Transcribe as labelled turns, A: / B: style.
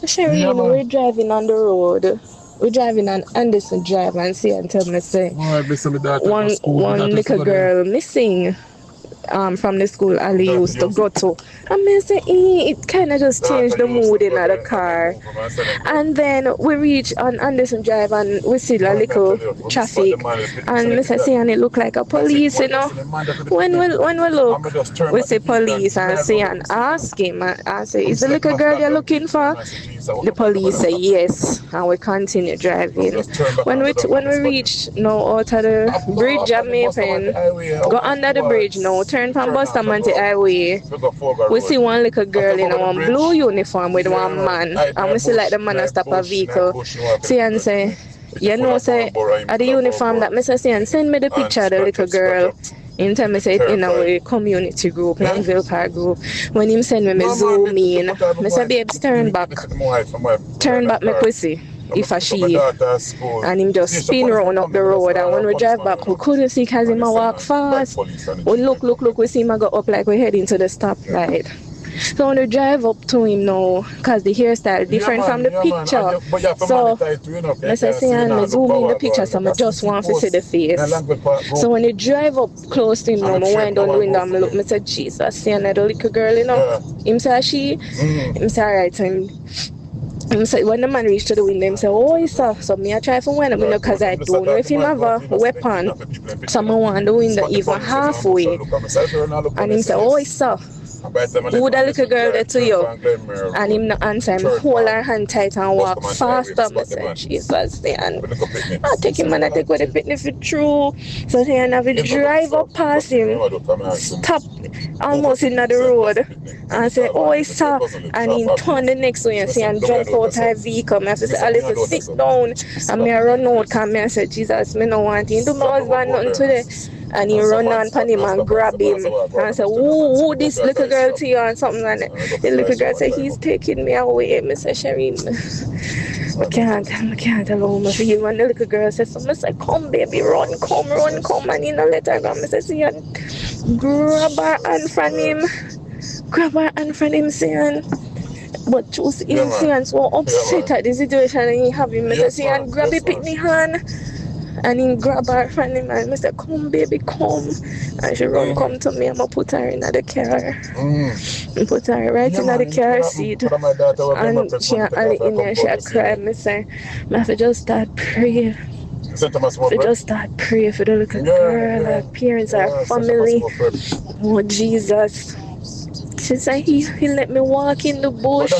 A: Shireen, we're driving on the road. We're driving on Anderson Drive and see and tell me say one little girl missing from the school Ali used to go to. And I say, it kind of just changed the mood in the car. And then we reach on Anderson Drive and we see a little traffic. And I say, and it look like a police, you know. When we look, we see police and say and ask him. I say, is the little girl you're looking for? The police say yes, and we continue driving. When we reach now out of the bridge at Mapen, go under the bridge now, turn from Bustamante Highway, we see one little girl in one blue uniform with one man, and we see like the man stop a vehicle. See and say, you know, say, at the uniform that Mr. Say and send me the picture of the little girl. In time I say it in our community group, Langville Park group. When him send me zoom in, I say, babes, turn back my pussy. If I she and him just spin round up the road, and when we drive back we couldn't see because him a walk fast. We look, we see him a go up like we heading to the stoplight. So when we drive up to him now, because the hairstyle different from the picture, so I say and I zoom in the picture, so I just want to see the face. So when you drive up close to him now, I wind down the window and I look, I say, Jesus, see another little girl, you know. Him say she, him say alright, so him say, when the man reached to the window, him say, oh, he saw. So me I try to wind up window because I don't know if him have a weapon. So I want the window even halfway. And him say, oh, he saw. Who the little girl there to you? And him not answer him, hold her hand tight and walk faster. I say, Jesus, and I take him and I take what the picnic for true. So he and have a drive up past him, stop almost in the road and say, oh, he saw, and he turn the next way and see and jump out her vehicle. I have to say, Alice, sit down. And me I run out because I say, Jesus, me no want him do my husband nothing today. And he run on pan him and grab him and say, who this little girl to you and something like that. The little girl say, he's taking me away. I say, Shireen, I can't allow him to you. And the little girl says, so I say, come baby, run, come. And you know, let her go. I say, see, and grab her hand from him, saying, but choose him, saying, so upset at the situation and he have him. I say, see, and grab him, pick me hand. And he grab her from him and I said, come baby, come. And she run come to me and I put her in the car. I put her right in the car seat. And she and in there, she cried. I say, I have to just start praying. We just start praying for the little girl, her parents, her family. Oh Jesus. She said he let me walk in the bush.